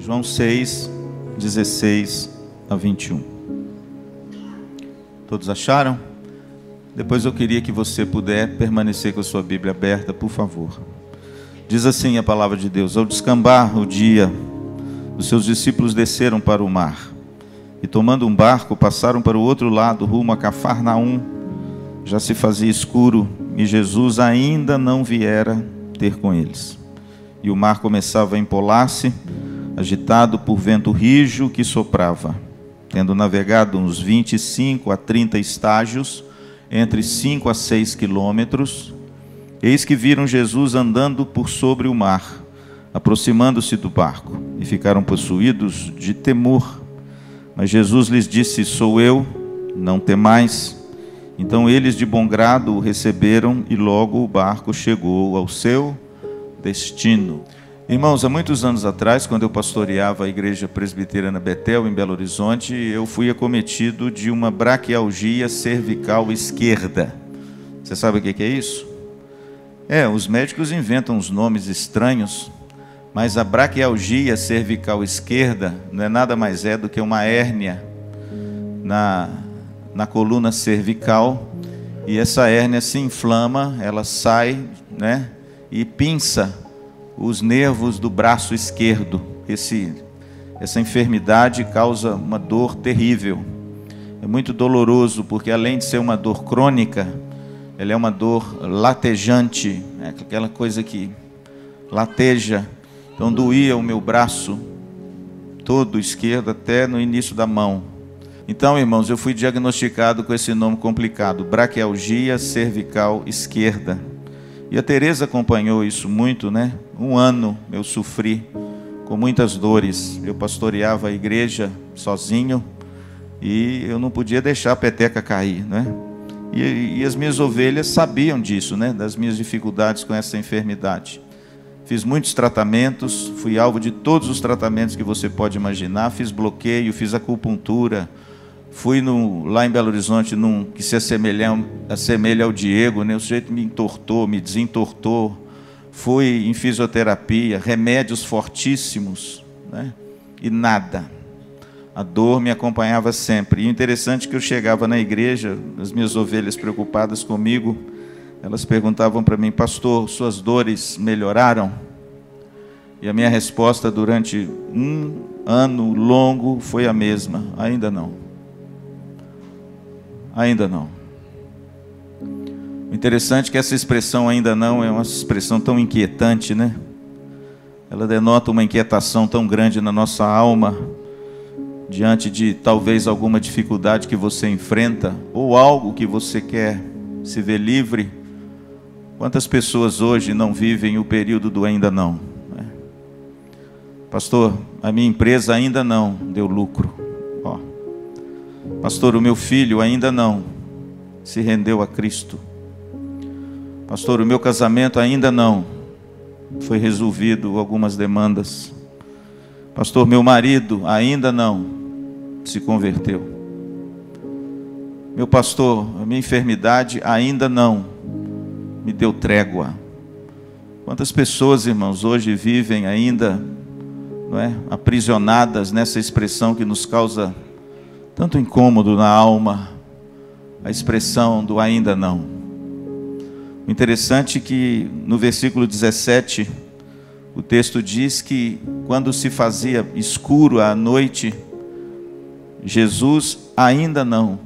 João 6, 16 a 21. Todos acharam? Depois eu queria que você puder permanecer com a sua Bíblia aberta, por favor. Diz assim a palavra de Deus: ao descambar o dia, os seus discípulos desceram para o mar e, tomando um barco, passaram para o outro lado, rumo a Cafarnaum. Já se fazia escuro e Jesus ainda não viera ter com eles. E o mar começava a empolar-se, agitado por vento rijo que soprava. Tendo navegado uns 25 a 30 estágios, entre 5 a 6 quilômetros, eis que viram Jesus andando por sobre o mar, aproximando-se do barco, e ficaram possuídos de temor. Mas Jesus lhes disse: sou eu, não temais. Então eles de bom grado o receberam, e logo o barco chegou ao seu destino. Irmãos, há muitos anos atrás, quando eu pastoreava a igreja presbiteriana Betel, em Belo Horizonte, eu fui acometido de uma braquialgia cervical esquerda. Você sabe o que é isso? Os médicos inventam uns nomes estranhos, mas a braquialgia cervical esquerda não é nada mais do que uma hérnia na coluna cervical, e essa hérnia se inflama, ela sai, e pinça os nervos do braço esquerdo. Essa enfermidade causa uma dor terrível. É muito doloroso, porque além de ser uma dor crônica, ela é uma dor latejante, aquela coisa que lateja. Então doía o meu braço todo esquerdo até no início da mão. Então, irmãos, eu fui diagnosticado com esse nome complicado: braquialgia cervical esquerda. E a Tereza acompanhou isso muito, Um ano eu sofri com muitas dores. Eu pastoreava a igreja sozinho e eu não podia deixar a peteca cair, E as minhas ovelhas sabiam disso, das minhas dificuldades com essa enfermidade. Fiz muitos tratamentos, fui alvo de todos os tratamentos que você pode imaginar. Fiz bloqueio, fiz acupuntura. Fui lá em Belo Horizonte, num que se assemelha ao Diego, O sujeito me entortou, me desentortou. Fui em fisioterapia, remédios fortíssimos, E nada. A dor me acompanhava sempre. E o interessante é que eu chegava na igreja, as minhas ovelhas preocupadas comigo, elas perguntavam para mim: pastor, suas dores melhoraram? E a minha resposta durante um ano longo foi a mesma: ainda não. Ainda não. O interessante é que essa expressão "ainda não" é uma expressão tão inquietante, Ela denota uma inquietação tão grande na nossa alma, diante de talvez alguma dificuldade que você enfrenta, ou algo que você quer se ver livre. Quantas pessoas hoje não vivem o período do ainda não? Pastor, a minha empresa ainda não deu lucro. Pastor, o meu filho ainda não se rendeu a Cristo. Pastor, o meu casamento ainda não foi resolvido algumas demandas. Pastor, meu marido ainda não se converteu. Meu pastor, a minha enfermidade ainda não me deu trégua. Quantas pessoas, irmãos, hoje vivem ainda, aprisionadas nessa expressão que nos causa tanto incômodo na alma, a expressão do ainda não. O interessante é que no versículo 17, o texto diz que quando se fazia escuro à noite, Jesus ainda não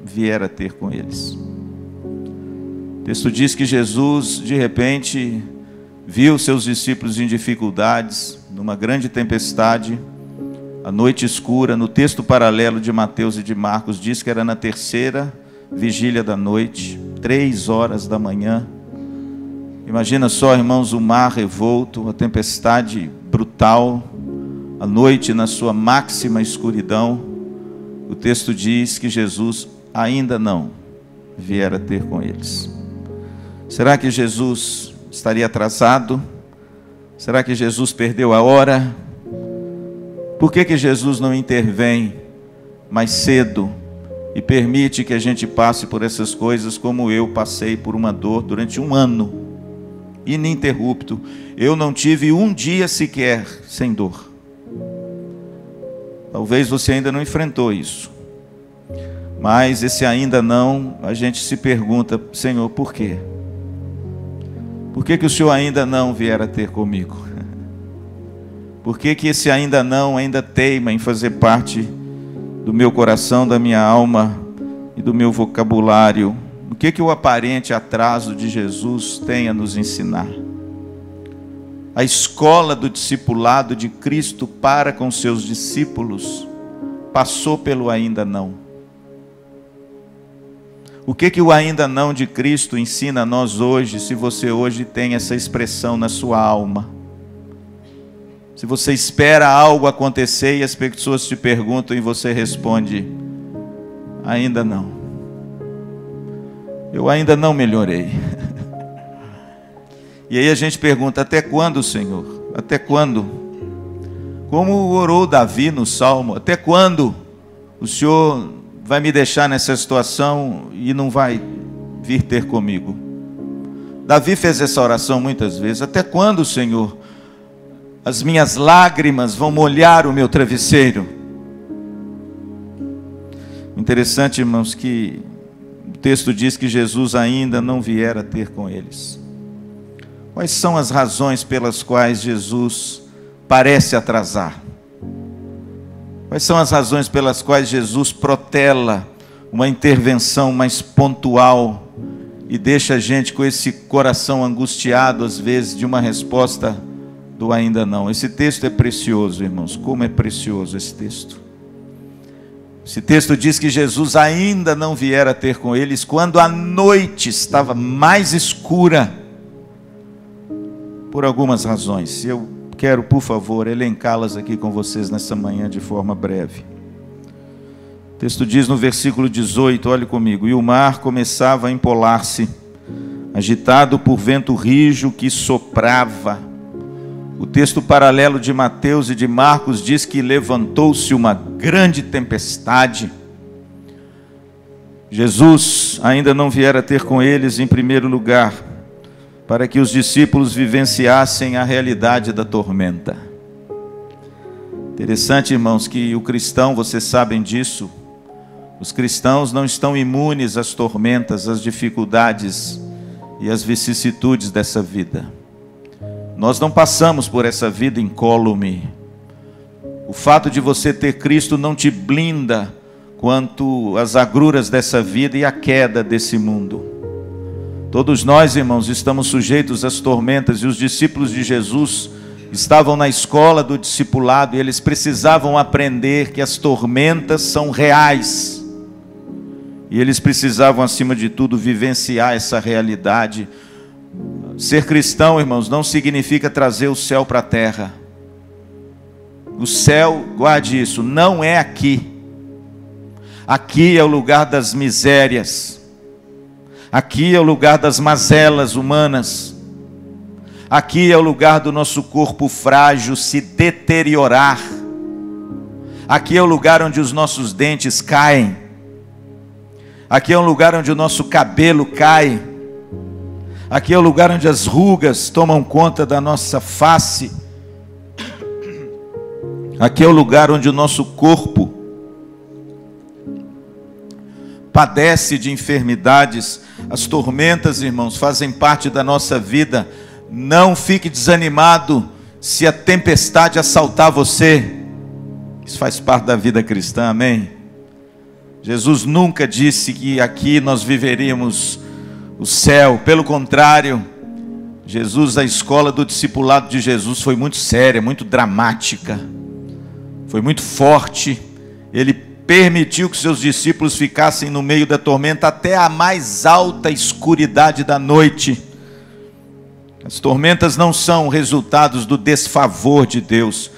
viera ter com eles. O texto diz que Jesus, de repente, viu seus discípulos em dificuldades, numa grande tempestade, a noite escura. No texto paralelo de Mateus e de Marcos diz que era na terceira vigília da noite, 3 horas da manhã. Imagina só, irmãos, o mar revolto, a tempestade brutal, a noite na sua máxima escuridão. O texto diz que Jesus ainda não viera ter com eles. Será que Jesus estaria atrasado? Será que Jesus perdeu a hora? Por que Jesus não intervém mais cedo e permite que a gente passe por essas coisas como eu passei por uma dor durante um ano ininterrupto? Eu não tive um dia sequer sem dor. Talvez você ainda não enfrentou isso. Mas esse ainda não, a gente se pergunta: Senhor, por quê? Por que o Senhor ainda não vier a ter comigo? Por que esse ainda não ainda teima em fazer parte do meu coração, da minha alma e do meu vocabulário? O que o aparente atraso de Jesus tem a nos ensinar? A escola do discipulado de Cristo para com seus discípulos passou pelo ainda não. O que o ainda não de Cristo ensina a nós hoje, se você hoje tem essa expressão na sua alma? Se você espera algo acontecer e as pessoas te perguntam e você responde: ainda não. Eu ainda não melhorei. E aí a gente pergunta: até quando, Senhor? Até quando? Como orou Davi no Salmo: até quando o Senhor vai me deixar nessa situação e não vai vir ter comigo? Davi fez essa oração muitas vezes: até quando, Senhor, as minhas lágrimas vão molhar o meu travesseiro? Interessante, irmãos, que o texto diz que Jesus ainda não viera a ter com eles. Quais são as razões pelas quais Jesus parece atrasar? Quais são as razões pelas quais Jesus protela uma intervenção mais pontual e deixa a gente com esse coração angustiado, às vezes, de uma resposta do ainda não? Esse texto é precioso, irmãos. Como é precioso esse texto. Esse texto diz que Jesus ainda não viera a ter com eles quando a noite estava mais escura, por algumas razões. Eu quero, por favor, elencá-las aqui com vocês nessa manhã de forma breve. O texto diz no versículo 18, olhe comigo: e o mar começava a empolar-se, agitado por vento rijo que soprava. O texto paralelo de Mateus e de Marcos diz que levantou-se uma grande tempestade. Jesus ainda não viera ter com eles, em primeiro lugar, para que os discípulos vivenciassem a realidade da tormenta. Interessante, irmãos, que o cristão, vocês sabem disso, os cristãos não estão imunes às tormentas, às dificuldades e às vicissitudes dessa vida. Nós não passamos por essa vida incólume. O fato de você ter Cristo não te blinda quanto às agruras dessa vida e à queda desse mundo. Todos nós, irmãos, estamos sujeitos às tormentas, e os discípulos de Jesus estavam na escola do discipulado e eles precisavam aprender que as tormentas são reais. E eles precisavam, acima de tudo, vivenciar essa realidade. Ser cristão, irmãos, não significa trazer o céu para a terra. O céu, guarde isso, não é aqui. Aqui é o lugar das misérias. Aqui é o lugar das mazelas humanas. Aqui é o lugar do nosso corpo frágil se deteriorar. Aqui é o lugar onde os nossos dentes caem. Aqui é um lugar onde o nosso cabelo cai. Aqui é o lugar onde as rugas tomam conta da nossa face. Aqui é o lugar onde o nosso corpo padece de enfermidades. As tormentas, irmãos, fazem parte da nossa vida. Não fique desanimado se a tempestade assaltar você. Isso faz parte da vida cristã, amém? Jesus nunca disse que aqui nós viveríamos o céu. Pelo contrário, Jesus, a escola do discipulado de Jesus foi muito séria, muito dramática, foi muito forte. Ele permitiu que seus discípulos ficassem no meio da tormenta até a mais alta escuridade da noite. As tormentas não são resultados do desfavor de Deus.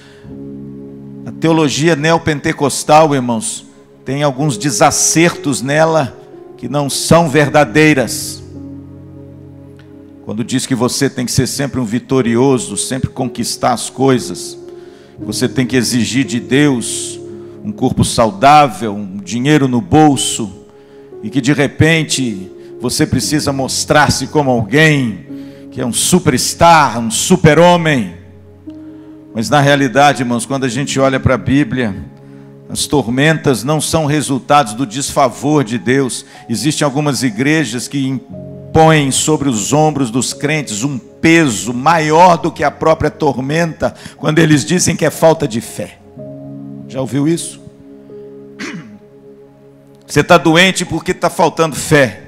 A teologia neopentecostal, irmãos, tem alguns desacertos nela que não são verdadeiras. Quando diz que você tem que ser sempre um vitorioso, sempre conquistar as coisas, você tem que exigir de Deus um corpo saudável, um dinheiro no bolso, e que de repente você precisa mostrar-se como alguém que é um superstar, um super-homem. Mas na realidade, irmãos, quando a gente olha para a Bíblia, As tormentas não são resultados do desfavor de Deus. Existem algumas igrejas que impõem sobre os ombros dos crentes um peso maior do que a própria tormenta, quando eles dizem que é falta de fé. Já ouviu isso? Você está doente porque está faltando fé.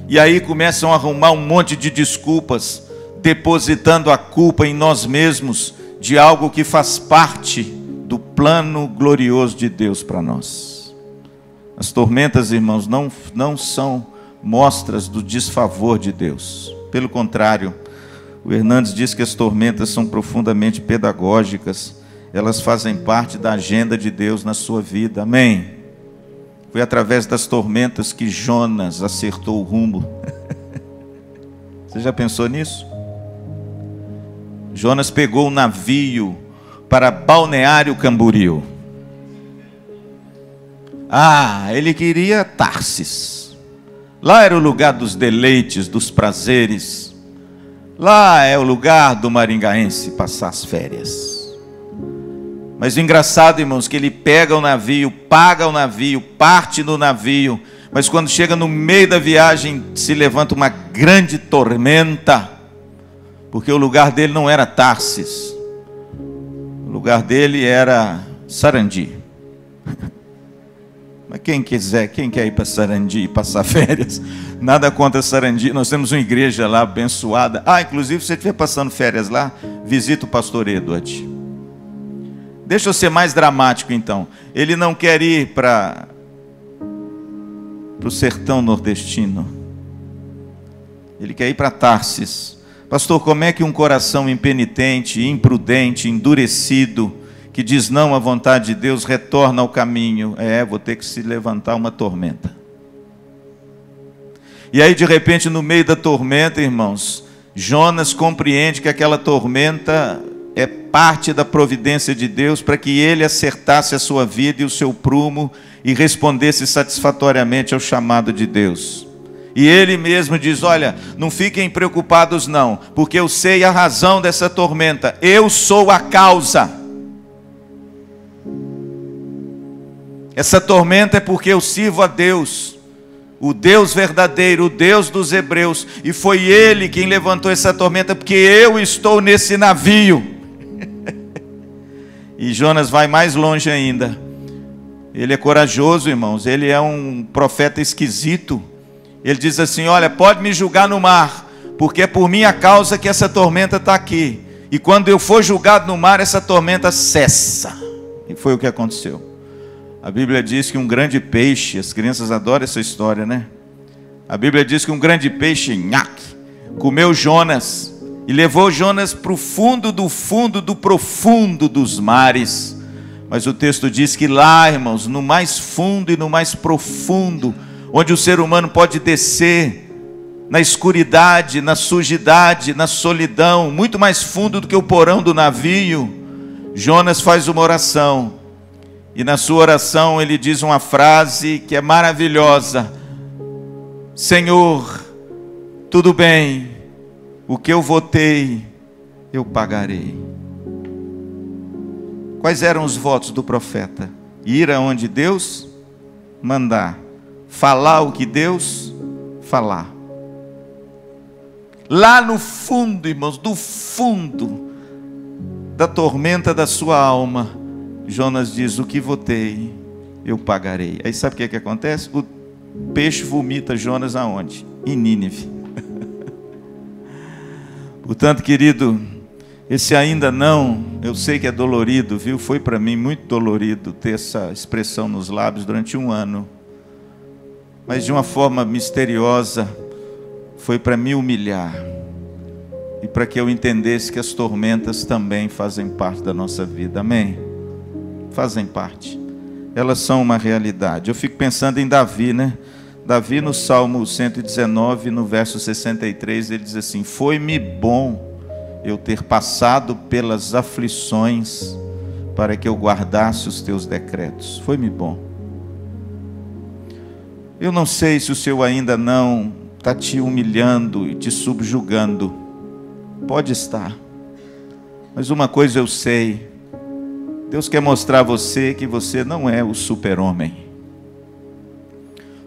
E aí começam a arrumar um monte de desculpas, depositando a culpa em nós mesmos de algo que faz parte do plano glorioso de Deus para nós. As tormentas, irmãos, não são mostras do desfavor de Deus. Pelo contrário, o Hernandes diz que as tormentas são profundamente pedagógicas. Elas fazem parte da agenda de Deus na sua vida. Amém? Foi através das tormentas que Jonas acertou o rumo. Você já pensou nisso? Jonas pegou um navio para Balneário Camboriú. Ele queria Tarsis. Lá era o lugar dos deleites, dos prazeres. Lá é o lugar do maringaense passar as férias. Mas o engraçado, irmãos, que ele pega o navio, paga o navio, parte no navio, mas quando chega no meio da viagem, se levanta uma grande tormenta, porque o lugar dele não era Tarsis, o lugar dele era Sarandi. Mas quem quer ir para Sarandi e passar férias? Nada contra Sarandi, nós temos uma igreja lá abençoada. Inclusive, se você estiver passando férias lá, visita o pastor Edward. Deixa eu ser mais dramático então. Ele não quer ir para o sertão nordestino. Ele quer ir para Tarsis. Pastor, como é que um coração impenitente, imprudente, endurecido, que diz não à vontade de Deus, retorna ao caminho? Vou ter que se levantar uma tormenta. E aí de repente no meio da tormenta, irmãos, Jonas compreende que aquela tormenta é parte da providência de Deus para que ele acertasse a sua vida e o seu prumo e respondesse satisfatoriamente ao chamado de Deus. E ele mesmo diz, olha, não fiquem preocupados não, porque eu sei a razão dessa tormenta, eu sou a causa. Essa tormenta é porque eu sirvo a Deus, o Deus verdadeiro, o Deus dos hebreus, e foi Ele quem levantou essa tormenta, porque eu estou nesse navio. E Jonas vai mais longe ainda. Ele é corajoso, irmãos. Ele é um profeta esquisito. Ele diz assim, olha, pode me julgar no mar, porque é por minha causa que essa tormenta está aqui. E quando eu for julgado no mar, essa tormenta cessa. E foi o que aconteceu. A Bíblia diz que um grande peixe, as crianças adoram essa história, né? A Bíblia diz que um grande peixe, comeu Jonas e levou Jonas para o fundo do profundo dos mares. Mas o texto diz que lá, irmãos, no mais fundo e no mais profundo, onde o ser humano pode descer, na escuridade, na sujidade, na solidão, muito mais fundo do que o porão do navio, Jonas faz uma oração. E na sua oração ele diz uma frase que é maravilhosa: Senhor, tudo bem, o que eu votei, eu pagarei. Quais eram os votos do profeta? Ir aonde Deus mandar, falar o que Deus falar. Lá no fundo, irmãos, do fundo da tormenta da sua alma, Jonas diz, o que votei, eu pagarei. Aí sabe o que acontece? O peixe vomita Jonas aonde? Em Nínive. Portanto, querido, esse ainda não, eu sei que é dolorido, viu? Foi para mim muito dolorido ter essa expressão nos lábios durante um ano. Mas de uma forma misteriosa, foi para me humilhar. E para que eu entendesse que as tormentas também fazem parte da nossa vida. Amém? Fazem parte. Elas são uma realidade. Eu fico pensando em Davi, né? Davi no Salmo 119, no verso 63, ele diz assim: foi-me bom eu ter passado pelas aflições para que eu guardasse os teus decretos. Foi-me bom. Eu não sei se o seu ainda não está te humilhando e te subjugando. Pode estar. Mas uma coisa eu sei: Deus quer mostrar a você que você não é o super-homem.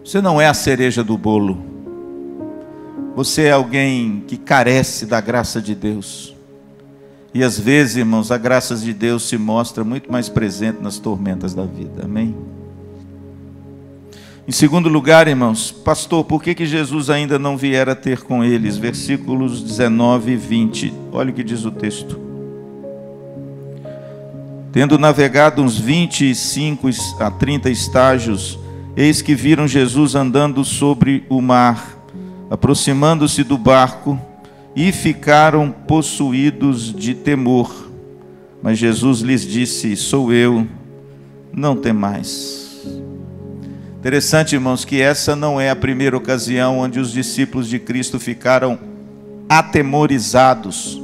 Você não é a cereja do bolo. Você é alguém que carece da graça de Deus. E às vezes, irmãos, a graça de Deus se mostra muito mais presente nas tormentas da vida. Amém? Em segundo lugar, irmãos, pastor, por que Jesus ainda não viera ter com eles? Versículos 19 e 20. Olha o que diz o texto. Tendo navegado uns 25 a 30 estágios, eis que viram Jesus andando sobre o mar, aproximando-se do barco, e ficaram possuídos de temor. Mas Jesus lhes disse: sou eu, não temais. Interessante, irmãos, que essa não é a primeira ocasião onde os discípulos de Cristo ficaram atemorizados.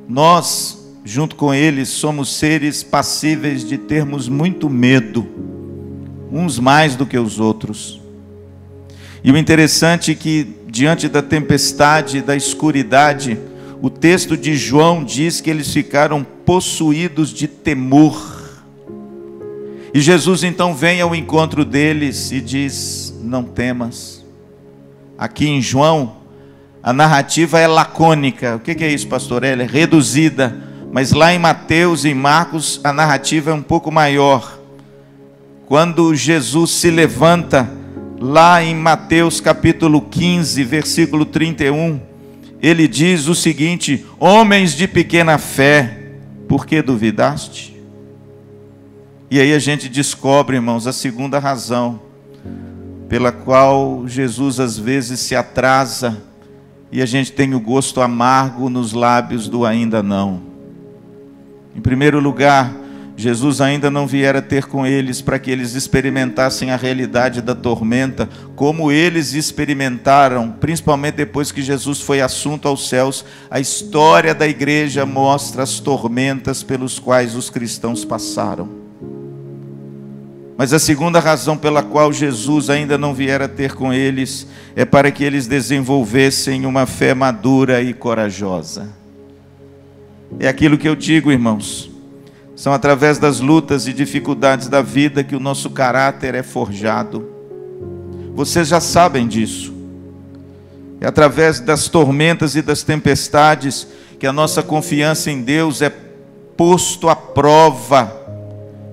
Nós, junto com eles, somos seres passíveis de termos muito medo, uns mais do que os outros. E o interessante é que, diante da tempestade, da escuridade, o texto de João diz que eles ficaram possuídos de temor. E Jesus então vem ao encontro deles e diz: não temas. Aqui em João, a narrativa é lacônica. O que é isso, pastor? Ela é reduzida. Mas lá em Mateus e em Marcos, a narrativa é um pouco maior. Quando Jesus se levanta, lá em Mateus capítulo 15, versículo 31, ele diz o seguinte: homens de pequena fé, por que duvidaste? E aí a gente descobre, irmãos, a segunda razão pela qual Jesus às vezes se atrasa e a gente tem o gosto amargo nos lábios do ainda não. Em primeiro lugar, Jesus ainda não viera ter com eles para que eles experimentassem a realidade da tormenta, como eles experimentaram, principalmente depois que Jesus foi assunto aos céus. A história da igreja mostra as tormentas pelos quais os cristãos passaram. Mas a segunda razão pela qual Jesus ainda não viera ter com eles é para que eles desenvolvessem uma fé madura e corajosa. É aquilo que eu digo, irmãos. São através das lutas e dificuldades da vida que o nosso caráter é forjado. Vocês já sabem disso. É através das tormentas e das tempestades que a nossa confiança em Deus é posto à prova.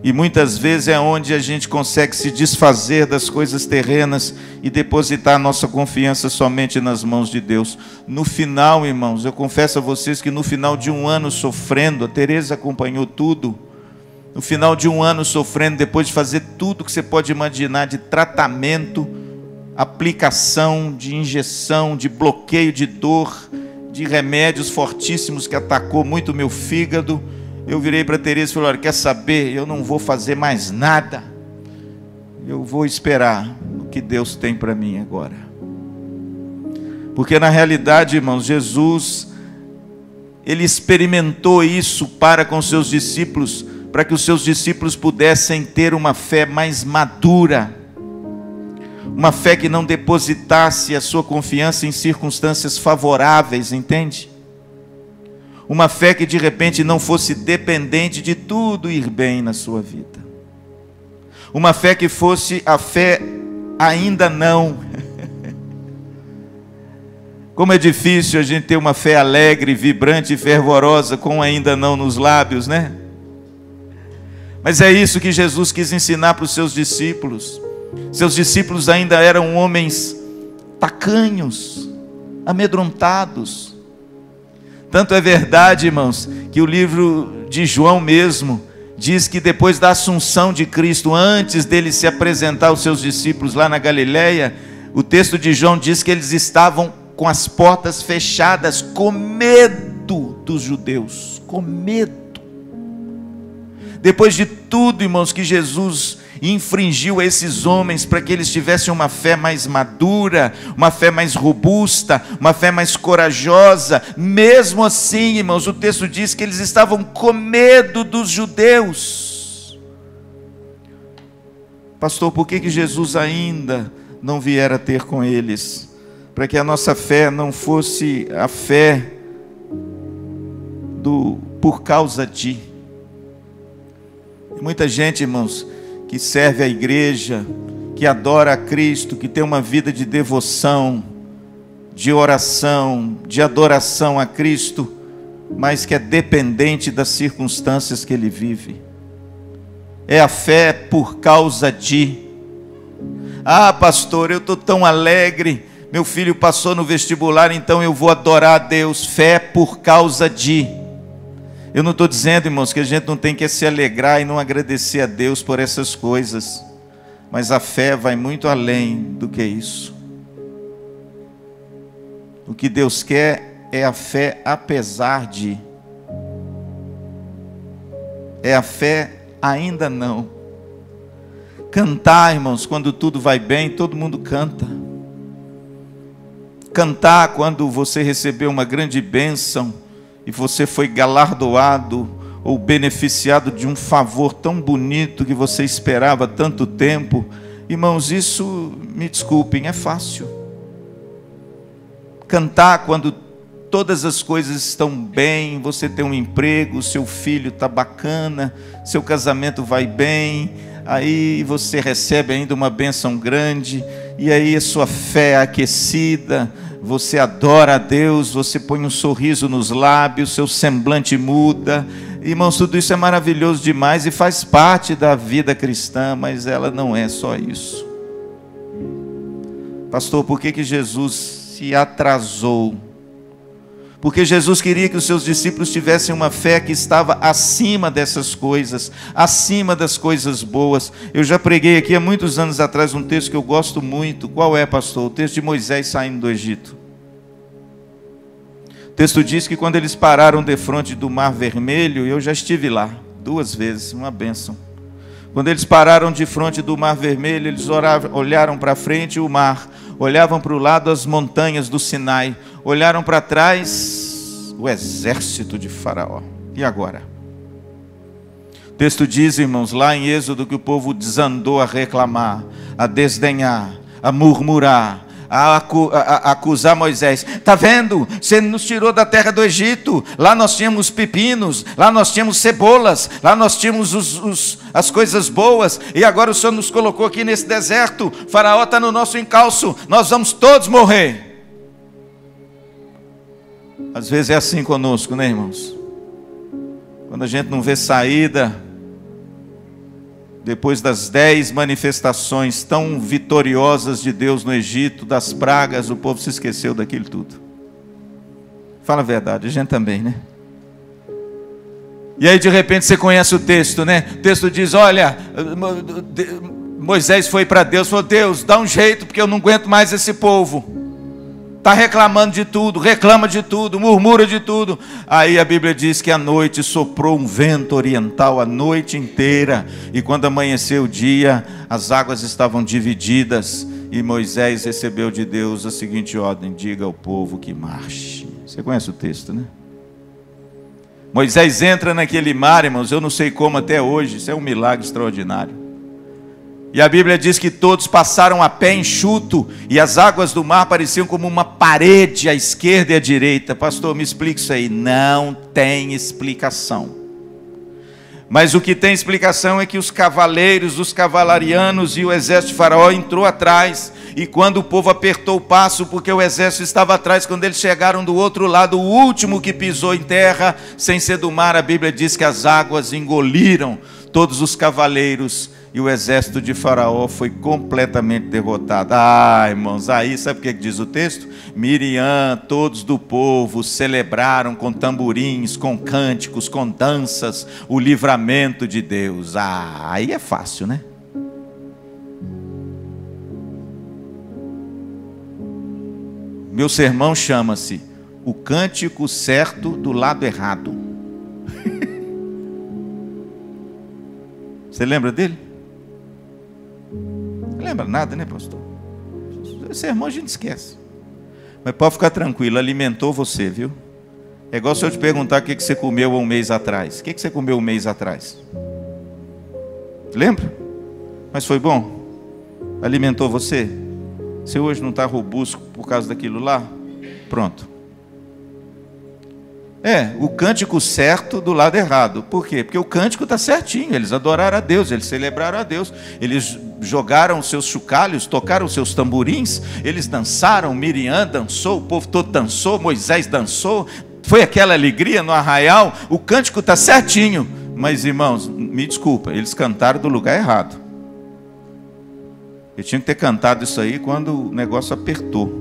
E muitas vezes é onde a gente consegue se desfazer das coisas terrenas e depositar a nossa confiança somente nas mãos de Deus. No final, irmãos, eu confesso a vocês que no final de um ano sofrendo, a Tereza acompanhou tudo, no final de um ano sofrendo, depois de fazer tudo que você pode imaginar de tratamento, aplicação, de injeção, de bloqueio de dor, de remédios fortíssimos que atacou muito o meu fígado, eu virei para a Tereza e falei: olha, quer saber? Eu não vou fazer mais nada. Eu vou esperar o que Deus tem para mim agora. Porque na realidade, irmãos, Jesus, Ele experimentou isso para com seus discípulos, para que os seus discípulos pudessem ter uma fé mais madura. Uma fé que não depositasse a sua confiança em circunstâncias favoráveis, entende? Uma fé que de repente não fosse dependente de tudo ir bem na sua vida. Uma fé que fosse a fé ainda não. Como é difícil a gente ter uma fé alegre, vibrante e fervorosa com ainda não nos lábios, né? Mas é isso que Jesus quis ensinar para os seus discípulos. Seus discípulos ainda eram homens tacanhos, amedrontados. Tanto é verdade, irmãos, que o livro de João mesmo diz que depois da assunção de Cristo, antes dele se apresentar aos seus discípulos lá na Galileia, o texto de João diz que eles estavam com as portas fechadas, com medo dos judeus, com medo. Depois de tudo, irmãos, que Jesus infringiu a esses homens para que eles tivessem uma fé mais madura, uma fé mais robusta, uma fé mais corajosa, mesmo assim, irmãos, o texto diz que eles estavam com medo dos judeus. Pastor, por que Jesus ainda não viera ter com eles? Para que a nossa fé não fosse a fé do por causa de. Muita gente, irmãos, que serve a igreja, que adora a Cristo, que tem uma vida de devoção, de oração, de adoração a Cristo, mas que é dependente das circunstâncias que ele vive. É a fé por causa de... Ah, pastor, eu estou tão alegre, meu filho passou no vestibular, então eu vou adorar a Deus. Fé por causa de... Eu não estou dizendo, irmãos, que a gente não tem que se alegrar e não agradecer a Deus por essas coisas, mas a fé vai muito além do que isso. O que Deus quer é a fé apesar de. É a fé ainda não. Cantar, irmãos, quando tudo vai bem, todo mundo canta. Cantar quando você recebeu uma grande bênção e você foi galardoado ou beneficiado de um favor tão bonito que você esperava há tanto tempo. Irmãos, isso, me desculpem, é fácil. Cantar quando todas as coisas estão bem, você tem um emprego, seu filho está bacana, seu casamento vai bem, aí você recebe ainda uma bênção grande, e aí a sua fé é aquecida, você adora a Deus, você põe um sorriso nos lábios, seu semblante muda. Irmãos, tudo isso é maravilhoso demais e faz parte da vida cristã, mas ela não é só isso. Pastor, por que Jesus se atrasou? Porque Jesus queria que os seus discípulos tivessem uma fé que estava acima dessas coisas, acima das coisas boas. Eu já preguei aqui há muitos anos atrás um texto que eu gosto muito. Qual é, pastor? O texto de Moisés saindo do Egito. O texto diz que quando eles pararam defronte do Mar Vermelho, eu já estive lá 2 vezes, uma bênção. Quando eles pararam de frente do Mar Vermelho, eles olharam para frente o mar, olhavam para o lado as montanhas do Sinai, olharam para trás o exército de Faraó. E agora? O texto diz, irmãos, lá em Êxodo, que o povo desandou a reclamar, a desdenhar, a murmurar, a acusar Moisés. Está vendo? Você nos tirou da terra do Egito. Lá nós tínhamos pepinos, lá nós tínhamos cebolas, lá nós tínhamos as coisas boas, e agora o Senhor nos colocou aqui nesse deserto. Faraó está no nosso encalço, nós vamos todos morrer. Às vezes é assim conosco, né, irmãos? Quando a gente não vê saída, depois das 10 manifestações tão vitoriosas de Deus no Egito, das pragas, o povo se esqueceu daquilo tudo. Fala a verdade, a gente também, né? E aí de repente você conhece o texto, né? O texto diz, olha, Moisés foi para Deus, falou, Deus, dá um jeito, porque eu não aguento mais esse povo. Está reclamando de tudo, reclama de tudo, murmura de tudo. Aí a Bíblia diz que à noite soprou um vento oriental a noite inteira. E quando amanheceu o dia, as águas estavam divididas. E Moisés recebeu de Deus a seguinte ordem: diga ao povo que marche. Você conhece o texto, né? Moisés entra naquele mar, irmãos, eu não sei como até hoje, isso é um milagre extraordinário. E a Bíblia diz que todos passaram a pé enxuto, e as águas do mar pareciam como uma parede à esquerda e à direita. Pastor, me explica isso aí. Não tem explicação. Mas o que tem explicação é que os cavaleiros, os cavalarianos e o exército de Faraó entrou atrás. E quando o povo apertou o passo, porque o exército estava atrás, quando eles chegaram do outro lado, o último que pisou em terra, sem ser do mar, a Bíblia diz que as águas engoliram todos os cavaleiros. E o exército de Faraó foi completamente derrotado. Ah, irmãos, aí sabe o que diz o texto? Miriam, todos do povo celebraram com tamborins, com cânticos, com danças, o livramento de Deus. Ah, aí é fácil, né? Meu sermão chama-se O Cântico Certo do Lado Errado. Você lembra dele? Não lembra nada, né, pastor? Esse sermão a gente esquece. Mas pode ficar tranquilo, alimentou você, viu? É igual se eu te perguntar o que você comeu há um mês atrás. O que você comeu um mês atrás? Lembra? Mas foi bom? Alimentou você? Você hoje não está robusto por causa daquilo lá? Pronto. O cântico certo do lado errado. Por quê? Porque o cântico está certinho. Eles adoraram a Deus, eles celebraram a Deus. Eles jogaram os seus chocalhos, tocaram os seus tamborins, eles dançaram, Miriam dançou, o povo todo dançou, Moisés dançou. Foi aquela alegria no arraial. O cântico está certinho. Mas, irmãos, me desculpa, eles cantaram do lugar errado. Eu tinha que ter cantado isso aí quando o negócio apertou.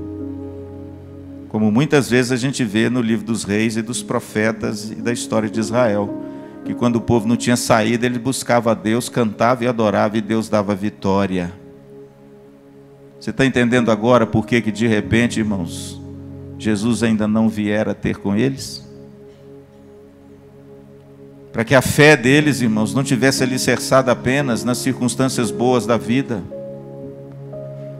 Como muitas vezes a gente vê no livro dos reis e dos profetas e da história de Israel, que quando o povo não tinha saída, ele buscava a Deus, cantava e adorava, e Deus dava vitória. Você está entendendo agora por que de repente, irmãos, Jesus ainda não viera ter com eles? Para que a fé deles, irmãos, não tivesse alicerçada apenas nas circunstâncias boas da vida,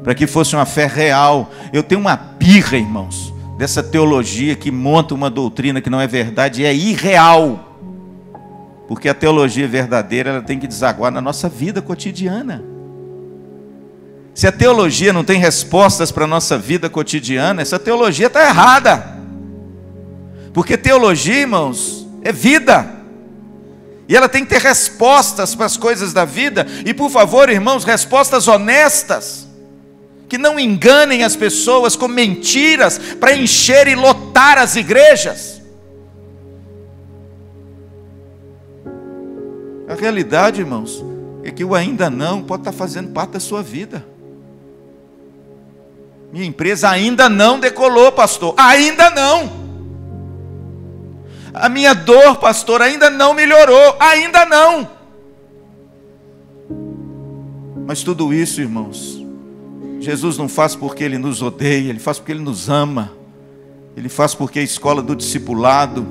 para que fosse uma fé real. Eu tenho uma birra, irmãos, dessa teologia que monta uma doutrina que não é verdade e é irreal. Porque a teologia verdadeira, ela tem que desaguar na nossa vida cotidiana. Se a teologia não tem respostas para a nossa vida cotidiana, essa teologia está errada. Porque teologia, irmãos, é vida. E ela tem que ter respostas para as coisas da vida. E por favor, irmãos, respostas honestas, que não enganem as pessoas com mentiras para encher e lotar as igrejas. A realidade, irmãos, é que o ainda não pode estar fazendo parte da sua vida. Minha empresa ainda não decolou, pastor. Ainda não. A minha dor, pastor, ainda não melhorou. Ainda não. Mas tudo isso, irmãos, Jesus não faz porque Ele nos odeia, Ele faz porque Ele nos ama. Ele faz porque a escola do discipulado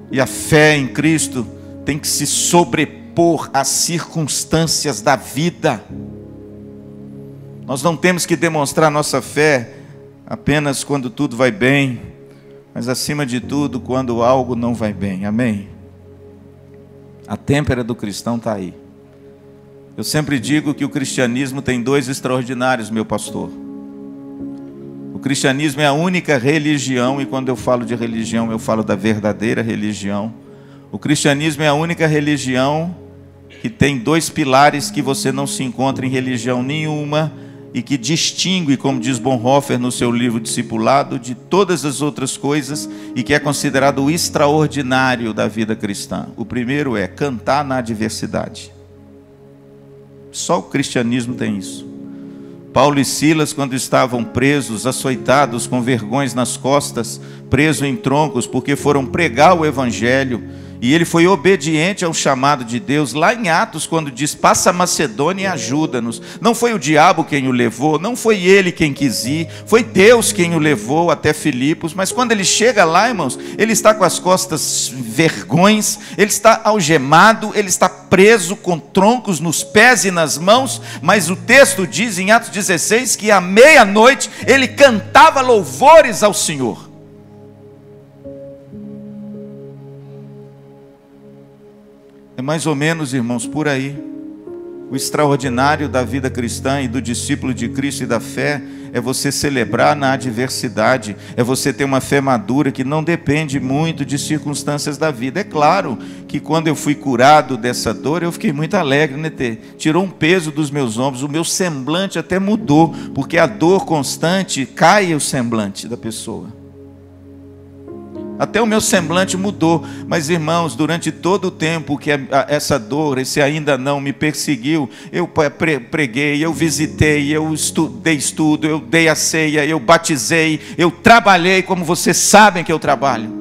e a fé em Cristo tem que se sobrepor às circunstâncias da vida. Nós não temos que demonstrar nossa fé apenas quando tudo vai bem, mas acima de tudo quando algo não vai bem. Amém? A têmpera do cristão está aí. Eu sempre digo que o cristianismo tem dois extraordinários, meu pastor. O cristianismo é a única religião, e quando eu falo de religião, eu falo da verdadeira religião. O cristianismo é a única religião que tem dois pilares que você não se encontra em religião nenhuma, e que distingue, como diz Bonhoeffer no seu livro Discipulado, de todas as outras coisas, e que é considerado o extraordinário da vida cristã. O primeiro é cantar na adversidade. Só o cristianismo tem isso. Paulo e Silas, quando estavam presos, açoitados, com vergões nas costas, presos em troncos, porque foram pregar o evangelho, e ele foi obediente ao chamado de Deus, lá em Atos, quando diz, passa a Macedônia e ajuda-nos. Não foi o diabo quem o levou, não foi ele quem quis ir, foi Deus quem o levou até Filipos. Mas quando ele chega lá, irmãos, ele está com as costas vergões, ele está algemado, ele está preso com troncos nos pés e nas mãos. Mas o texto diz em Atos 16 que à meia-noite ele cantava louvores ao Senhor. É mais ou menos, irmãos, por aí. O extraordinário da vida cristã e do discípulo de Cristo e da fé é você celebrar na adversidade, é você ter uma fé madura que não depende muito de circunstâncias da vida. É claro que quando eu fui curado dessa dor, eu fiquei muito alegre, né? Tirou um peso dos meus ombros, o meu semblante até mudou, porque a dor constante cai o semblante da pessoa. Até o meu semblante mudou. Mas, irmãos, durante todo o tempo que essa dor, esse ainda não me perseguiu, eu preguei, eu visitei, eu dei estudo, eu dei a ceia, eu batizei, eu trabalhei como vocês sabem que eu trabalho.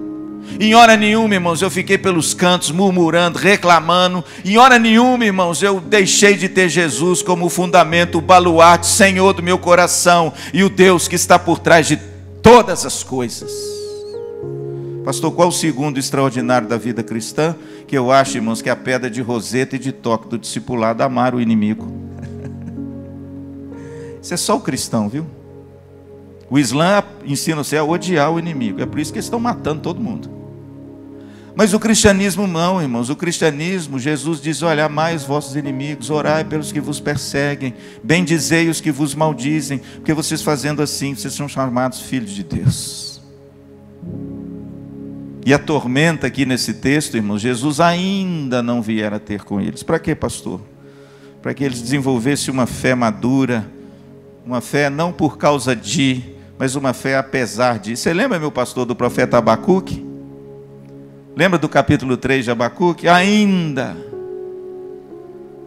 Em hora nenhuma, irmãos, eu fiquei pelos cantos murmurando, reclamando. Em hora nenhuma, irmãos, eu deixei de ter Jesus como o fundamento, o baluarte, Senhor do meu coração e o Deus que está por trás de todas as coisas. Pastor, qual o segundo extraordinário da vida cristã? Que eu acho, irmãos, que é a pedra de roseta e de toque do discipulado, amar o inimigo. Isso é só o cristão, viu? O Islã ensina você a odiar o inimigo. É por isso que eles estão matando todo mundo. Mas o cristianismo não, irmãos. O cristianismo, Jesus diz, olha, amai os vossos inimigos, orai pelos que vos perseguem, bendizei os que vos maldizem, porque vocês fazendo assim, vocês são chamados filhos de Deus. E a tormenta aqui nesse texto, irmãos, Jesus ainda não viera ter com eles. Para quê, pastor? Para que eles desenvolvessem uma fé madura, uma fé não por causa de, mas uma fé apesar de. Você lembra, meu pastor, do profeta Abacuque? Lembra do capítulo 3 de Abacuque? Ainda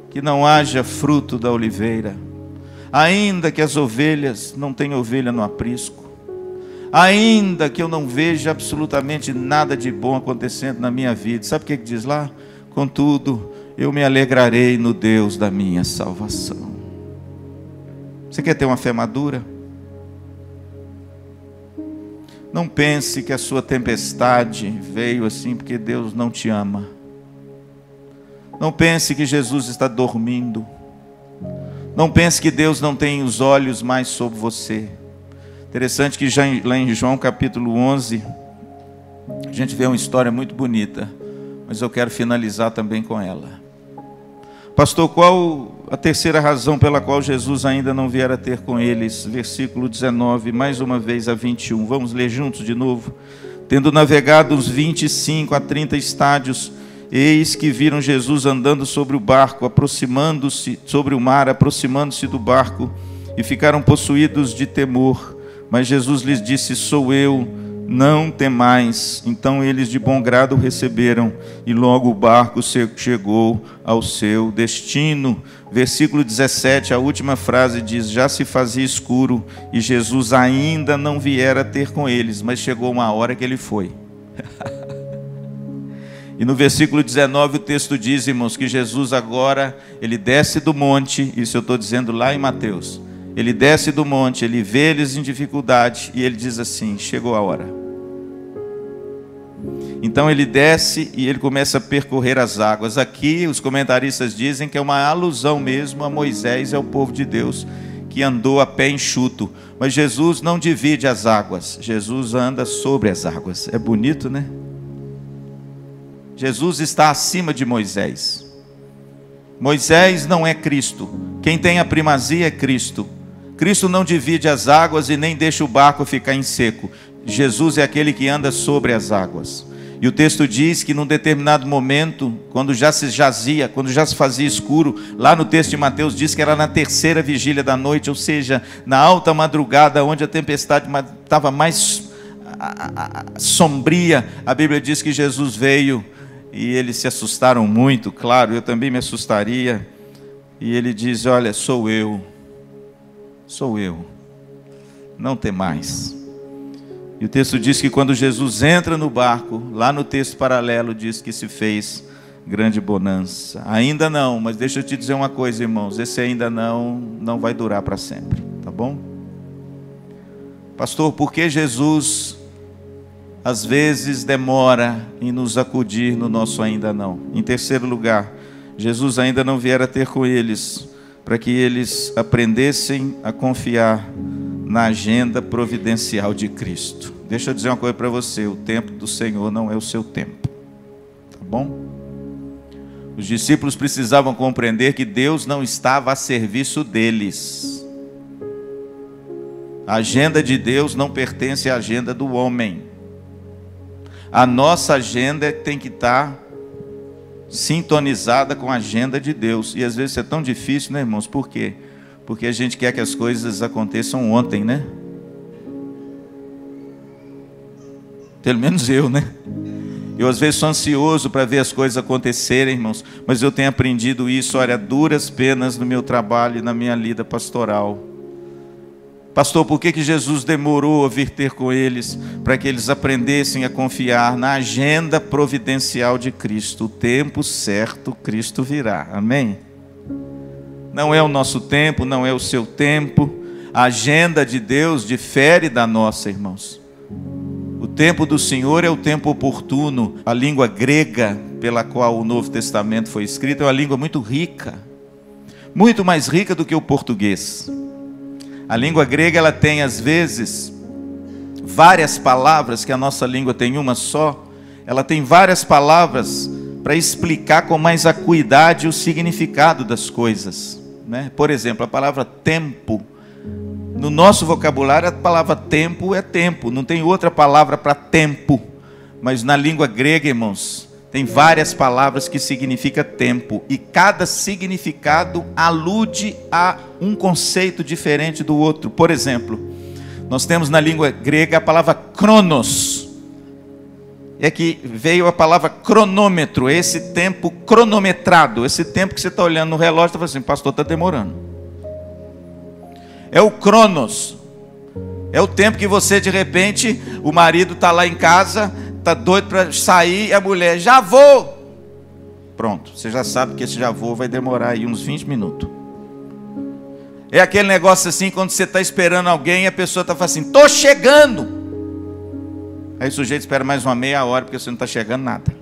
que não haja fruto da oliveira, ainda que as ovelhas não tenham ovelha no aprisco, ainda que eu não veja absolutamente nada de bom acontecendo na minha vida, sabe o que diz lá? Contudo, eu me alegrarei no Deus da minha salvação. Você quer ter uma fé madura? Não pense que a sua tempestade veio assim porque Deus não te ama. Não pense que Jesus está dormindo. Não pense que Deus não tem os olhos mais sobre você. Interessante que já lá em João capítulo 11, a gente vê uma história muito bonita, mas eu quero finalizar também com ela. Pastor, qual a terceira razão pela qual Jesus ainda não viera ter com eles? Versículo 19, mais uma vez a 21. Vamos ler juntos de novo. Tendo navegado uns 25 a 30 estádios, eis que viram Jesus andando sobre o barco, aproximando-se sobre o mar, aproximando-se do barco, e ficaram possuídos de temor. Mas Jesus lhes disse: sou eu, não temais. Então eles de bom grado o receberam, e logo o barco chegou ao seu destino. Versículo 17, a última frase diz: já se fazia escuro, e Jesus ainda não viera ter com eles, mas chegou uma hora que ele foi. E no versículo 19 o texto diz, irmãos, que Jesus agora, ele desce do monte, isso eu estou dizendo lá em Mateus. Ele desce do monte, ele vê eles em dificuldade, e ele diz assim: chegou a hora. Então ele desce e ele começa a percorrer as águas. Aqui os comentaristas dizem que é uma alusão mesmo a Moisés e ao povo de Deus, que andou a pé enxuto. Mas Jesus não divide as águas, Jesus anda sobre as águas. É bonito, né? Jesus está acima de Moisés. Moisés não é Cristo. Quem tem a primazia é Cristo. Cristo não divide as águas e nem deixa o barco ficar em seco. Jesus é aquele que anda sobre as águas. E o texto diz que num determinado momento, quando já se jazia, quando já se fazia escuro, lá no texto de Mateus diz que era na terceira vigília da noite, ou seja, na alta madrugada, onde a tempestade estava mais sombria, a Bíblia diz que Jesus veio e eles se assustaram muito, claro, eu também me assustaria. E ele diz: olha, sou eu, não temais. E o texto diz que quando Jesus entra no barco, lá no texto paralelo diz que se fez grande bonança. Ainda não, mas deixa eu te dizer uma coisa, irmãos, esse ainda não vai durar para sempre, tá bom? Pastor, por que Jesus às vezes demora em nos acudir no nosso ainda não? Em terceiro lugar, Jesus ainda não viera ter com eles, para que eles aprendessem a confiar na agenda providencial de Cristo. Deixa eu dizer uma coisa para você: o tempo do Senhor não é o seu tempo, tá bom? Os discípulos precisavam compreender que Deus não estava a serviço deles. A agenda de Deus não pertence à agenda do homem. A nossa agenda tem que estar sintonizada com a agenda de Deus. E às vezes é tão difícil, né, irmãos? Por quê? Porque a gente quer que as coisas aconteçam ontem, né? Pelo menos eu, né? Eu às vezes sou ansioso para ver as coisas acontecerem, irmãos. Mas eu tenho aprendido isso, olha, duras penas no meu trabalho e na minha lida pastoral. Pastor, por que Jesus demorou a vir ter com eles? Para que eles aprendessem a confiar na agenda providencial de Cristo. O tempo certo, Cristo virá. Amém? Não é o nosso tempo, não é o seu tempo. A agenda de Deus difere da nossa, irmãos. O tempo do Senhor é o tempo oportuno. A língua grega pela qual o Novo Testamento foi escrito é uma língua muito rica. Muito mais rica do que o português. A língua grega, ela tem às vezes várias palavras, que a nossa língua tem uma só. Ela tem várias palavras para explicar com mais acuidade o significado das coisas, né? Por exemplo, a palavra tempo. No nosso vocabulário, a palavra tempo é tempo. Não tem outra palavra para tempo. mas na língua grega, irmãos, tem várias palavras que significam tempo, e cada significado alude a um conceito diferente do outro. Por exemplo, nós temos na língua grega a palavra cronos, é que veio a palavra cronômetro, esse tempo cronometrado, esse tempo que você está olhando no relógio e está falando assim, pastor, está demorando. É o cronos, é o tempo que você, de repente, o marido está lá em casa, está doido para sair, e a mulher, já vou. Pronto, você já sabe que esse já vou vai demorar aí uns 20 minutos. É aquele negócio assim, quando você está esperando alguém, e a pessoa está falando assim, estou chegando. Aí o sujeito espera mais uma meia hora, porque você não está chegando nada.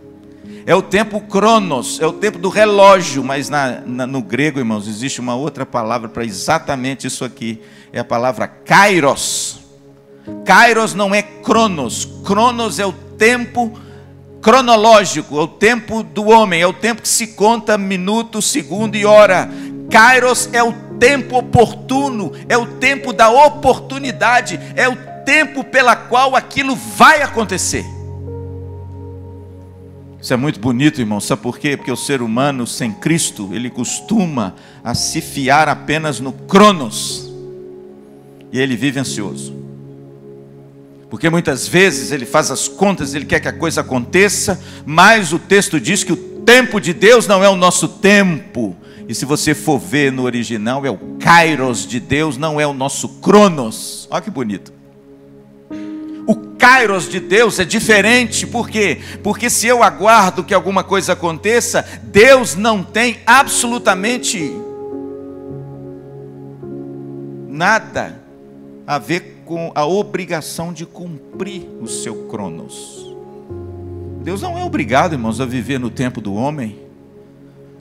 É o tempo cronos, é o tempo do relógio, mas no grego, irmãos, existe uma outra palavra para exatamente isso aqui. É a palavra kairos. Kairos não é cronos. Cronos é o tempo cronológico, é o tempo do homem, é o tempo que se conta minuto, segundo e hora. Kairos é o tempo oportuno, é o tempo da oportunidade, é o tempo pela qual aquilo vai acontecer. Isso é muito bonito, irmão. Sabe por quê? Porque o ser humano sem Cristo, ele costuma a se fiar apenas no cronos, e ele vive ansioso, porque muitas vezes ele faz as contas, ele quer que a coisa aconteça, mas o texto diz que o tempo de Deus não é o nosso tempo. E se você for ver no original, é o kairos de Deus, não é o nosso cronos. Olha que bonito. O kairos de Deus é diferente. Por quê? Porque se eu aguardo que alguma coisa aconteça, Deus não tem absolutamente nada a ver com a obrigação de cumprir o seu cronos. Deus não é obrigado, irmãos, a viver no tempo do homem.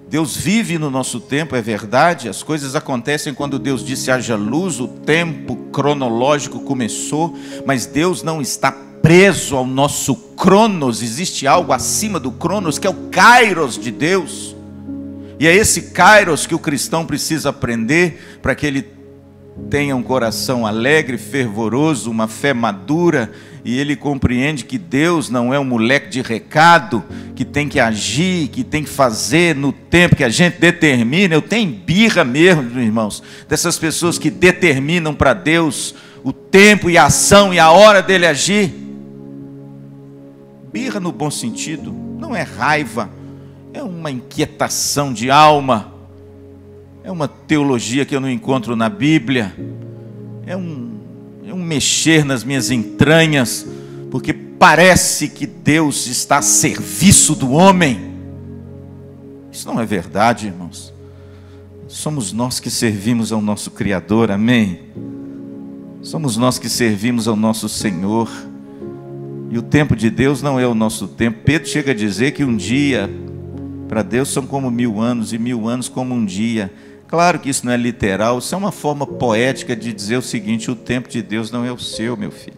Deus vive no nosso tempo, é verdade. As coisas acontecem quando Deus disse haja luz, o tempo cronológico começou, mas Deus não está preso ao nosso cronos. Existe algo acima do cronos, que é o kairos de Deus. E é esse kairos que o cristão precisa aprender, para que ele tenha um coração alegre, fervoroso, uma fé madura, e ele compreende que Deus não é um moleque de recado, que tem que agir, que tem que fazer no tempo que a gente determina. Eu tenho birra mesmo, irmãos, dessas pessoas que determinam para Deus o tempo e a ação e a hora dele agir. Birra no bom sentido, não é raiva, é uma inquietação de alma, é uma teologia que eu não encontro na Bíblia, é um mexer nas minhas entranhas, porque parece que Deus está a serviço do homem. Isso não é verdade, irmãos. Somos nós que servimos ao nosso Criador, amém? Somos nós que servimos ao nosso Senhor, e o tempo de Deus não é o nosso tempo. Pedro chega a dizer que um dia para Deus são como 1000 anos, e 1000 anos como um dia. Claro que isso não é literal, isso é uma forma poética de dizer o seguinte: o tempo de Deus não é o seu, meu filho.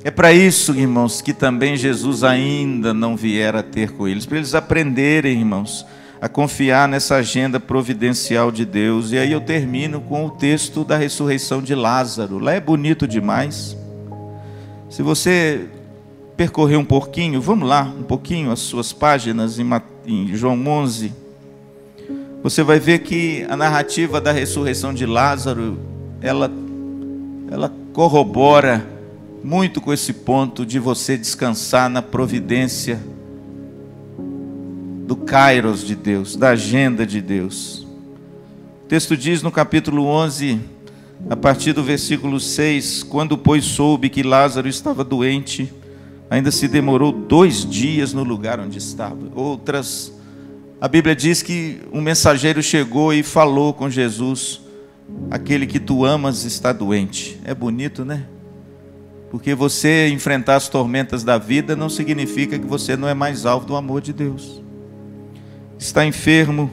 É para isso, irmãos, que também Jesus ainda não viera ter com eles, para eles aprenderem, irmãos, a confiar nessa agenda providencial de Deus. E aí eu termino com o texto da ressurreição de Lázaro. Lá é bonito demais. Se você percorrer um pouquinho, vamos lá, um pouquinho as suas páginas em João 11, você vai ver que a narrativa da ressurreição de Lázaro, ela corrobora muito com esse ponto de você descansar na providência do kairos de Deus, da agenda de Deus. O texto diz no capítulo 11, a partir do versículo 6, quando pois soube que Lázaro estava doente, ainda se demorou 2 dias no lugar onde estava. A Bíblia diz que um mensageiro chegou e falou com Jesus: aquele que tu amas está doente. É bonito, né? Porque você enfrentar as tormentas da vida não significa que você não é mais alvo do amor de Deus. Está enfermo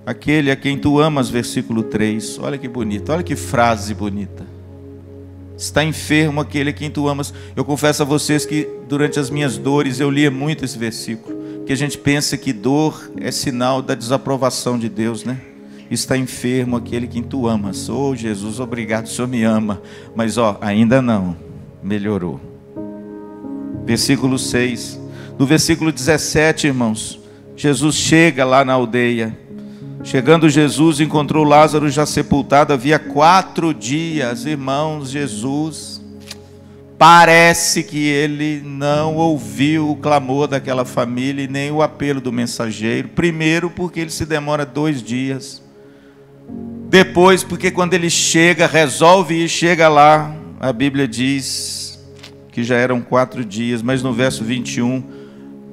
aquele a quem tu amas, versículo 3. Olha que bonito, olha que frase bonita. Está enfermo aquele a quem tu amas. Eu confesso a vocês que durante as minhas dores eu lia muito esse versículo, que a gente pensa que dor é sinal da desaprovação de Deus, né? Está enfermo aquele que tu amas. Oh Jesus, obrigado, o Senhor me ama. Mas ainda não, melhorou. Versículo 6. No versículo 17, irmãos, Jesus chega lá na aldeia. Chegando Jesus, encontrou Lázaro já sepultado havia 4 dias. Irmãos, Jesus, parece que ele não ouviu o clamor daquela família e nem o apelo do mensageiro. Primeiro, porque ele se demora 2 dias. Depois, porque quando ele chega, resolve ir, chega lá, a Bíblia diz que já eram 4 dias, mas no verso 21,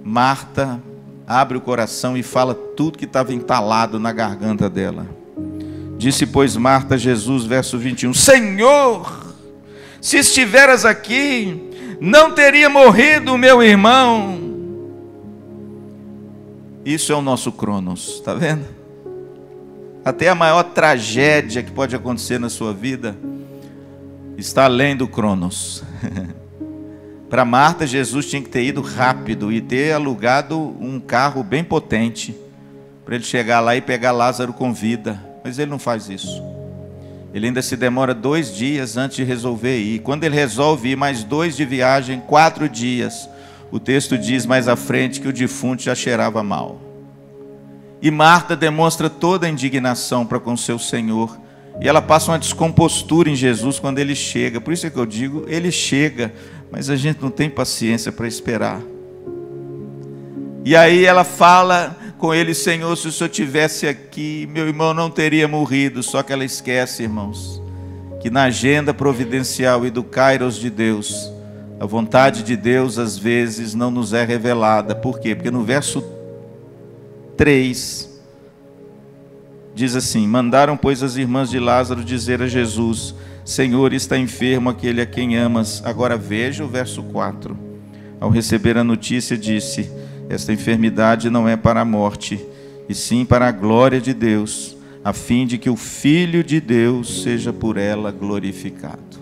Marta abre o coração e fala tudo que estava entalado na garganta dela. Disse, pois, Marta a Jesus, verso 21, Senhor, se estiveras aqui, não teria morrido o meu irmão. Isso é o nosso Cronos, está vendo? Até a maior tragédia que pode acontecer na sua vida está além do Cronos. Para Marta, Jesus tinha que ter ido rápido e ter alugado um carro bem potente para ele chegar lá e pegar Lázaro com vida. Mas ele não faz isso. Ele ainda se demora 2 dias antes de resolver ir. Quando ele resolve ir, mais 2 de viagem, 4 dias. O texto diz mais à frente que o defunto já cheirava mal. E Marta demonstra toda a indignação para com seu Senhor. E ela passa uma descompostura em Jesus quando ele chega. Por isso é que eu digo, ele chega, mas a gente não tem paciência para esperar. E aí ela fala com ele, Senhor, se o Senhor estivesse aqui, meu irmão não teria morrido. Só que ela esquece, irmãos, que na agenda providencial e do Kairos de Deus, a vontade de Deus às vezes não nos é revelada. Por quê? Porque no verso 3, diz assim, mandaram, pois, as irmãs de Lázaro dizer a Jesus, Senhor, está enfermo aquele a quem amas. Agora veja o verso 4. Ao receber a notícia, disse, esta enfermidade não é para a morte, e sim para a glória de Deus, a fim de que o Filho de Deus seja por ela glorificado.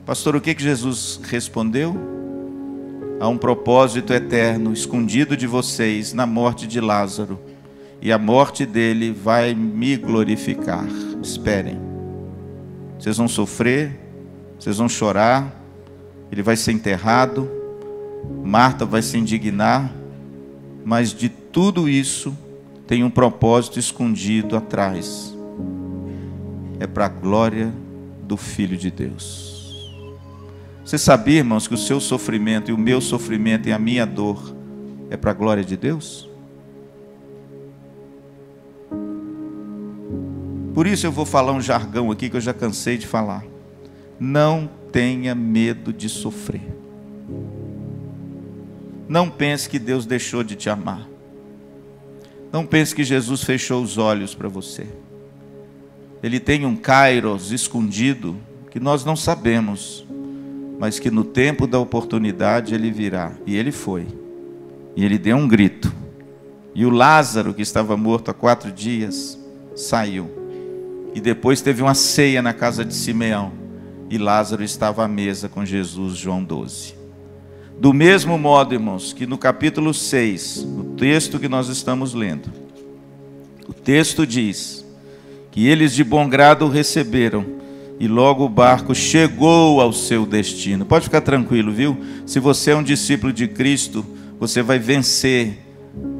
Pastor, o que Jesus respondeu? Há um propósito eterno escondido de vocês na morte de Lázaro, e a morte dele vai me glorificar. Esperem. Vocês vão sofrer, vocês vão chorar, ele vai ser enterrado, Marta vai se indignar, mas de tudo isso tem um propósito escondido atrás. É para a glória do Filho de Deus. Você sabia, irmãos, que o seu sofrimento e o meu sofrimento e a minha dor é para a glória de Deus? Por isso eu vou falar um jargão aqui que eu já cansei de falar. Não tenha medo de sofrer. Não pense que Deus deixou de te amar. Não pense que Jesus fechou os olhos para você. Ele tem um Kairos escondido que nós não sabemos, mas que no tempo da oportunidade ele virá. E ele foi. E ele deu um grito. E o Lázaro, que estava morto há 4 dias, saiu. E depois teve uma ceia na casa de Simeão. E Lázaro estava à mesa com Jesus, João 12. Do mesmo modo, irmãos, que no capítulo 6, no texto que nós estamos lendo, o texto diz que eles de bom grado o receberam, e logo o barco chegou ao seu destino. Pode ficar tranquilo, viu? Se você é um discípulo de Cristo, você vai vencer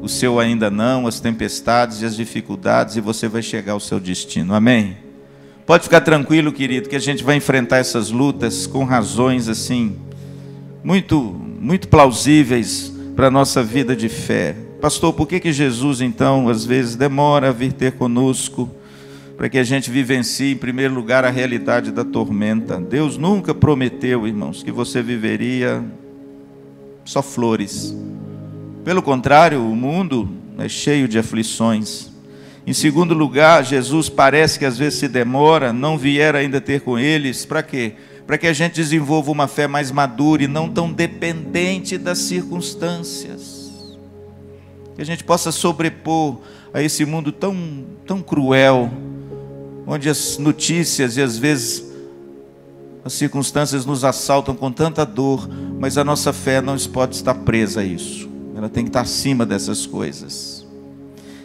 o seu ainda não, as tempestades e as dificuldades, e você vai chegar ao seu destino. Amém? Pode ficar tranquilo, querido, que a gente vai enfrentar essas lutas com razões assim muito plausíveis para a nossa vida de fé. Pastor, por que Jesus então às vezes demora a vir ter conosco? Para que a gente vivencie em primeiro lugar a realidade da tormenta. Deus nunca prometeu, irmãos, que você viveria só flores. Pelo contrário, o mundo é cheio de aflições. Em segundo lugar, Jesus parece que às vezes se demora, não vier ainda ter com eles. Para quê? Para que a gente desenvolva uma fé mais madura e não tão dependente das circunstâncias. Que a gente possa sobrepor a esse mundo tão cruel, onde as notícias e às vezes as circunstâncias nos assaltam com tanta dor, mas a nossa fé não pode estar presa a isso. Ela tem que estar acima dessas coisas.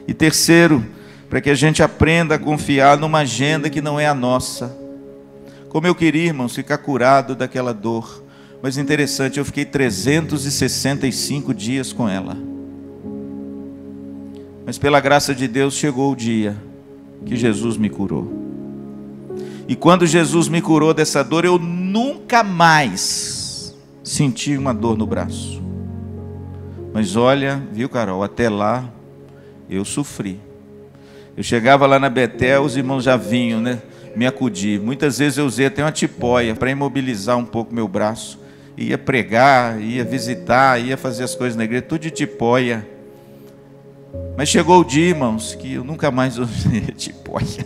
E terceiro, para que a gente aprenda a confiar numa agenda que não é a nossa. Como eu queria, irmãos, ficar curado daquela dor. Mas interessante, eu fiquei 365 dias com ela. Mas pela graça de Deus chegou o dia que Jesus me curou. E quando Jesus me curou dessa dor, eu nunca mais senti uma dor no braço. Mas olha, viu, Carol, até lá eu sofri. Eu chegava lá na Betel, os irmãos já vinham, né, me acudir. Muitas vezes eu usei até uma tipóia para imobilizar um pouco meu braço. Ia pregar, ia visitar, ia fazer as coisas na igreja, tudo de tipóia. Mas chegou o dia, irmãos, que eu nunca mais usei tipóia.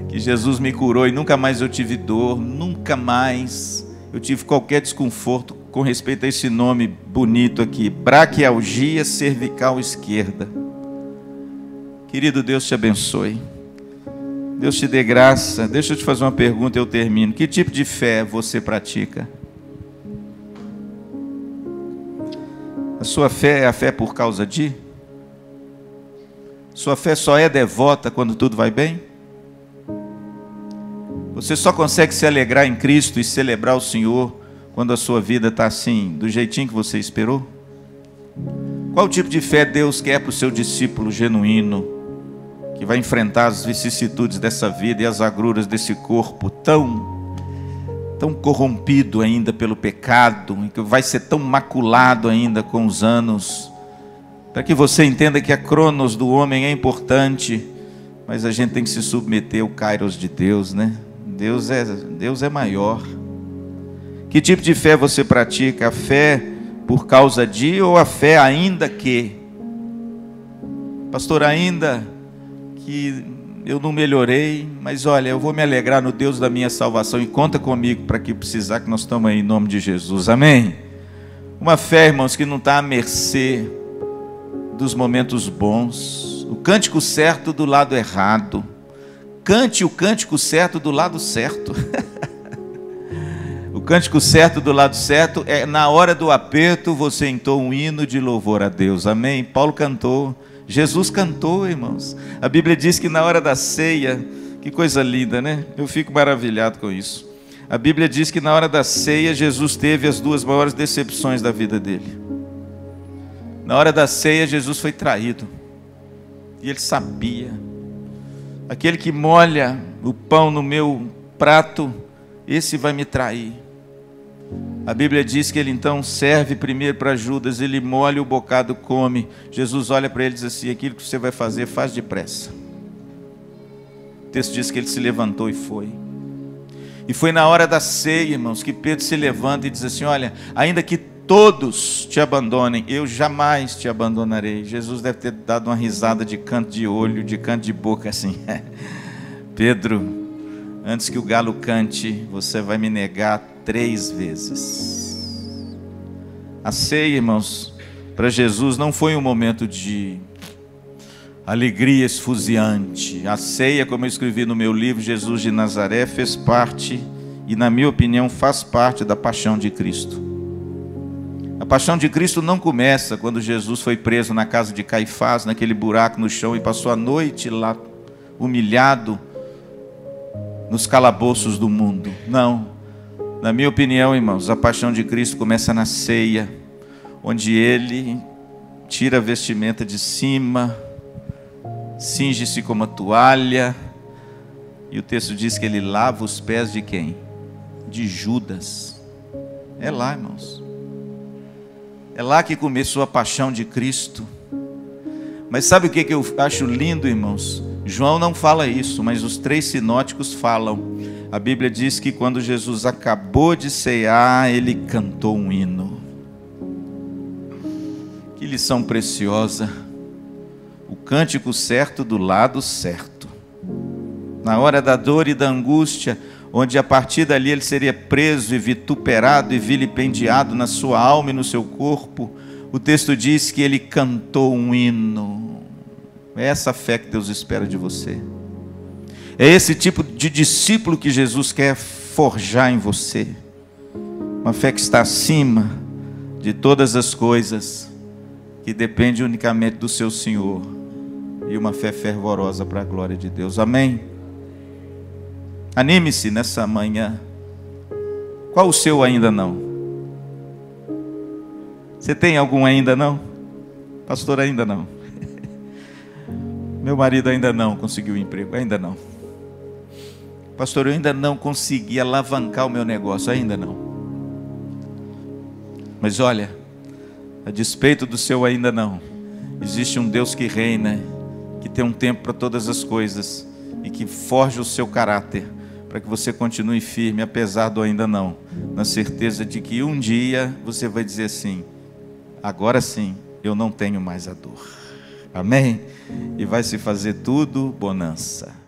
Que Jesus me curou e nunca mais eu tive dor, nunca mais eu tive qualquer desconforto com respeito a esse nome bonito aqui, braquialgia cervical esquerda. Querido, Deus te abençoe. Deus te dê graça. Deixa eu te fazer uma pergunta e eu termino. Que tipo de fé você pratica? A sua fé é a fé por causa de? Sua fé só é devota quando tudo vai bem? Você só consegue se alegrar em Cristo e celebrar o Senhor quando a sua vida está assim, do jeitinho que você esperou? Qual tipo de fé Deus quer para o seu discípulo genuíno, que vai enfrentar as vicissitudes dessa vida e as agruras desse corpo tão corrompido ainda pelo pecado, e que vai ser tão maculado ainda com os anos, para que você entenda que a cronos do homem é importante, mas a gente tem que se submeter ao kairos de Deus, né? Deus é maior. Que tipo de fé você pratica? A fé por causa de ou a fé ainda que? Pastor, ainda que eu não melhorei, mas olha, eu vou me alegrar no Deus da minha salvação e conta comigo para que precisar, que nós estamos aí em nome de Jesus, amém? Uma fé, irmãos, que não está à mercê dos momentos bons, o cântico certo do lado errado, cante o cântico certo do lado certo. O cântico certo do lado certo é na hora do aperto você entoa um hino de louvor a Deus, amém? Paulo cantou, Jesus cantou, irmãos. A Bíblia diz que na hora da ceia, que coisa linda, né? Eu fico maravilhado com isso. A Bíblia diz que na hora da ceia Jesus teve as duas maiores decepções da vida dele. Na hora da ceia Jesus foi traído, e ele sabia. Aquele que molha o pão no meu prato, esse vai me trair. A Bíblia diz que ele então serve primeiro para Judas, ele molha o bocado, come. Jesus olha para ele e diz assim: aquilo que você vai fazer, faz depressa. O texto diz que ele se levantou e foi. E foi na hora da ceia, irmãos, que Pedro se levanta e diz assim: olha, ainda que todos te abandonem, eu jamais te abandonarei. Jesus deve ter dado uma risada de canto de olho, de canto de boca assim. Pedro, antes que o galo cante, você vai me negar 3 vezes. A ceia, irmãos, para Jesus não foi um momento de alegria esfuziante. A ceia, como eu escrevi no meu livro, Jesus de Nazaré, fez parte, e na minha opinião faz parte da paixão de Cristo. A paixão de Cristo não começa quando Jesus foi preso na casa de Caifás, naquele buraco no chão, e passou a noite lá humilhado nos calabouços do mundo. Não. Na minha opinião, irmãos, a paixão de Cristo começa na ceia, onde Ele tira a vestimenta de cima, cinge-se com uma toalha, e o texto diz que Ele lava os pés de quem? De Judas. É lá, irmãos. É lá que começou a paixão de Cristo. Mas sabe o que eu acho lindo, irmãos? João não fala isso, mas os 3 sinóticos falam. A Bíblia diz que quando Jesus acabou de cear, ele cantou um hino. Que lição preciosa. O cântico certo do lado certo. Na hora da dor e da angústia, onde a partir dali ele seria preso e vituperado e vilipendiado na sua alma e no seu corpo, o texto diz que ele cantou um hino. É essa fé que Deus espera de você. É esse tipo de discípulo que Jesus quer forjar em você. Uma fé que está acima de todas as coisas, que depende unicamente do seu Senhor, e uma fé fervorosa para a glória de Deus. Amém? Anime-se nessa manhã. Qual o seu ainda não? Você tem algum ainda não? Pastor, ainda não. Meu marido ainda não conseguiu emprego, ainda não. Pastor, eu ainda não consegui alavancar o meu negócio, ainda não. Mas olha, a despeito do seu ainda não, existe um Deus que reina, que tem um tempo para todas as coisas e que forja o seu caráter para que você continue firme, apesar do ainda não, na certeza de que um dia você vai dizer assim: agora sim, eu não tenho mais a dor. Amém? E vai se fazer tudo bonança.